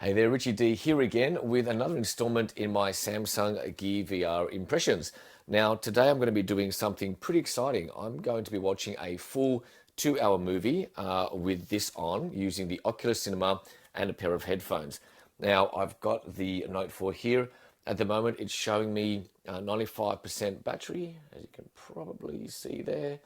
Hey there, Richie D here again with another installment in my Samsung Gear VR impressions. Now, today I'm going to be doing something pretty exciting. I'm going to be watching a full 2 hour movie with this on using the Oculus Cinema and a pair of headphones. Now, I've got the Note 4 here. At the moment, it's showing me 95% battery, as you can probably see there,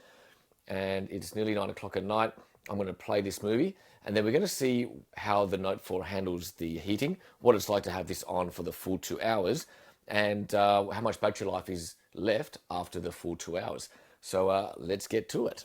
and it's nearly 9 o'clock at night. I'm going to play this movie, and then we're going to see how the Note 4 handles the heating, what it's like to have this on for the full 2 hours, and how much battery life is left after the full 2 hours. So let's get to it.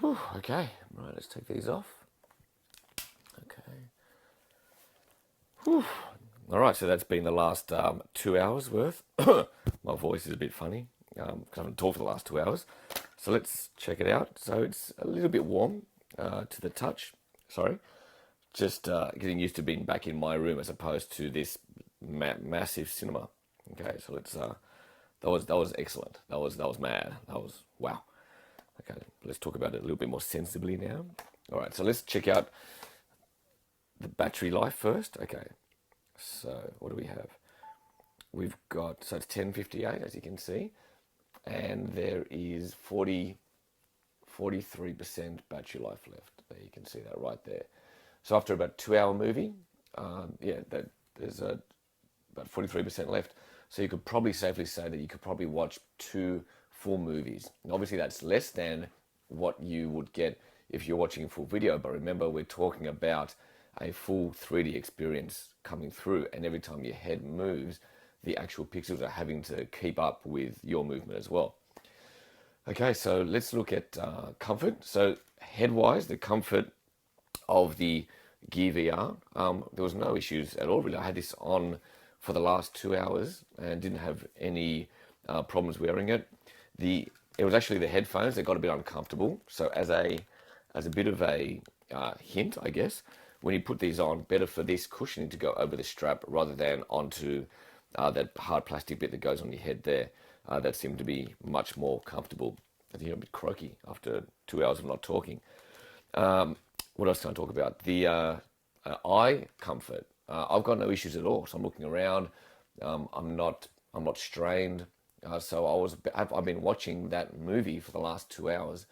Whew, okay, right, let's take these off. Okay. Whew. All right, so that's been the last 2 hours worth. My voice is a bit funny because I haven't talked for the last 2 hours. So let's check it out. So it's a little bit warm to the touch. Sorry, just getting used to being back in my room as opposed to this massive cinema. Okay, so let's. That was excellent. That was mad. That was wow. Okay, let's talk about it a little bit more sensibly now. All right, so let's check out the battery life first. Okay, so what do we have? We've got, so it's 1058 as you can see, and there is 43% battery life left. There, you can see that right there. So after about 2 hour movie, yeah, there's about 43% left. So you could probably safely say that you could probably watch two full movies. And obviously that's less than what you would get if you're watching a full video, but remember we're talking about a full 3D experience coming through, and every time your head moves, the actual pixels are having to keep up with your movement as well. Okay, so let's look at comfort. So head-wise, the comfort of the Gear VR, there was no issues at all really. I had this on for the last 2 hours and didn't have any problems wearing it. It was actually the headphones that got a bit uncomfortable. So as a bit of a hint, I guess, when you put these on, better for this cushioning to go over the strap rather than onto that hard plastic bit that goes on your head there. That seemed to be much more comfortable. I think I'm a bit croaky after 2 hours of not talking. What else can I talk about? The eye comfort. I've got no issues at all. So I'm looking around. I'm not strained. I've been watching that movie for the last 2 hours,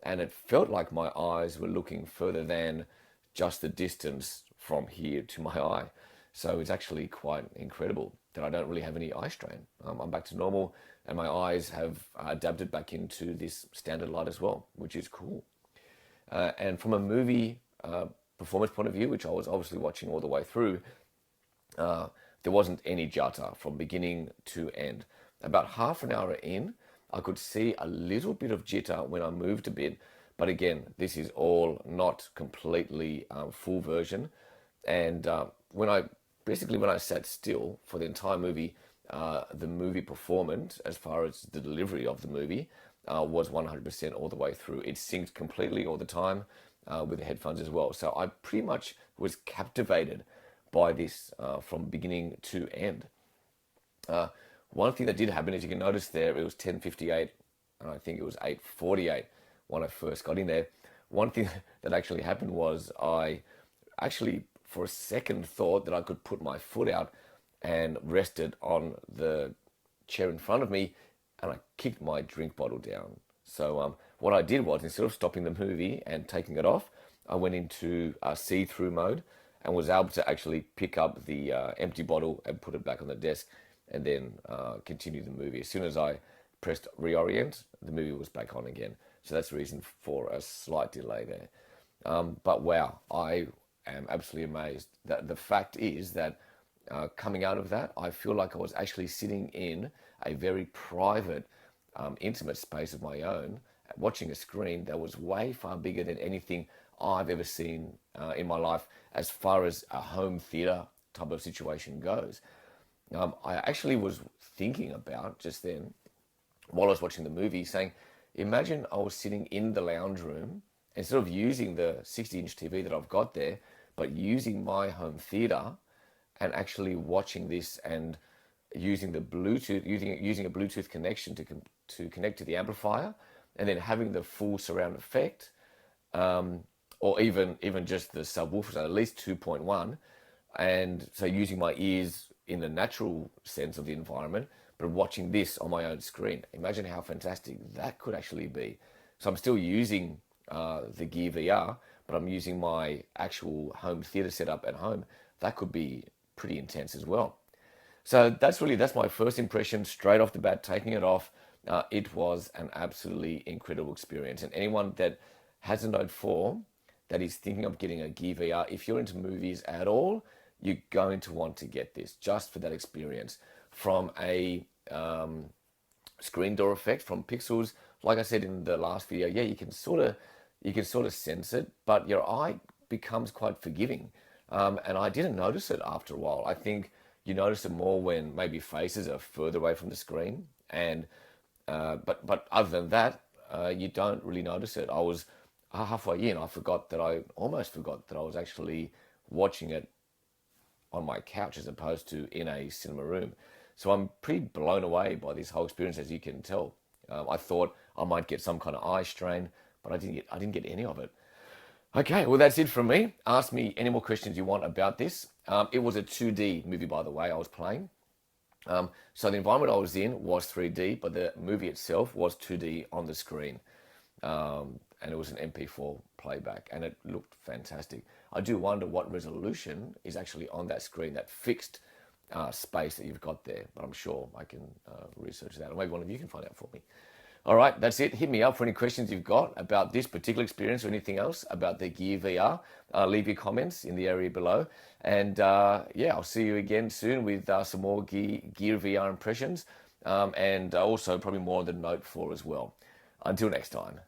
and it felt like my eyes were looking further than just the distance from here to my eye. So it's actually quite incredible that I don't really have any eye strain. I'm back to normal, and my eyes have adapted back into this standard light as well, which is cool. And from a movie performance point of view, which I was obviously watching all the way through, there wasn't any jutta from beginning to end. About half an hour in, I could see a little bit of jitter when I moved a bit, but again, this is all not completely full version. And when I sat still for the entire movie, the movie performance, as far as the delivery of the movie, was 100% all the way through. It synced completely all the time with the headphones as well. So I pretty much was captivated by this from beginning to end. One thing that did happen, as you can notice there, it was 10:58, and I think it was 8:48 when I first got in there. One thing that actually happened was I actually, for a second, thought that I could put my foot out and rest it on the chair in front of me, and I kicked my drink bottle down. So what I did was, instead of stopping the movie and taking it off, I went into see-through mode and was able to actually pick up the empty bottle and put it back on the desk, and then continue the movie. As soon as I pressed reorient, the movie was back on again. So that's the reason for a slight delay there. But wow, I am absolutely amazed. That the fact is that coming out of that, I feel like I was actually sitting in a very private, intimate space of my own, watching a screen that was way far bigger than anything I've ever seen in my life as far as a home theater type of situation goes. I actually was thinking about just then, while I was watching the movie, saying, imagine I was sitting in the lounge room instead of using the 60-inch TV that I've got there, but using my home theater and actually watching this and using the Bluetooth, using a Bluetooth connection to connect to the amplifier, and then having the full surround effect, or even just the subwoofer, so at least 2.1, and so using my ears in the natural sense of the environment, but watching this on my own screen. Imagine how fantastic that could actually be. So I'm still using the Gear VR, but I'm using my actual home theater setup at home. That could be pretty intense as well. So that's my first impression straight off the bat. Taking it off, it was an absolutely incredible experience. And anyone that has a Note 4 that is thinking of getting a Gear VR, if you're into movies at all, you're going to want to get this just for that experience. From a screen door effect, from pixels, like I said in the last video, yeah, you can sort of sense it, but your eye becomes quite forgiving. And I didn't notice it after a while. I think you notice it more when maybe faces are further away from the screen, and but other than that, you don't really notice it. I was halfway in, I almost forgot that I was actually watching it on my couch as opposed to in a cinema room. So I'm pretty blown away by this whole experience, as you can tell. I thought I might get some kind of eye strain, but I didn't get any of it. Okay, well, that's it from me. Ask me any more questions you want about this. It was a 2D movie, by the way, I was playing. So the environment I was in was 3D, but the movie itself was 2D on the screen. And it was an MP4 playback, and it looked fantastic. I do wonder what resolution is actually on that screen, that fixed space that you've got there, but I'm sure I can research that, or maybe one of you can find out for me. All right, that's it. Hit me up for any questions you've got about this particular experience or anything else about the Gear VR. Leave your comments in the area below. And yeah, I'll see you again soon with some more Gear VR impressions, and also probably more on the Note 4 as well. Until next time.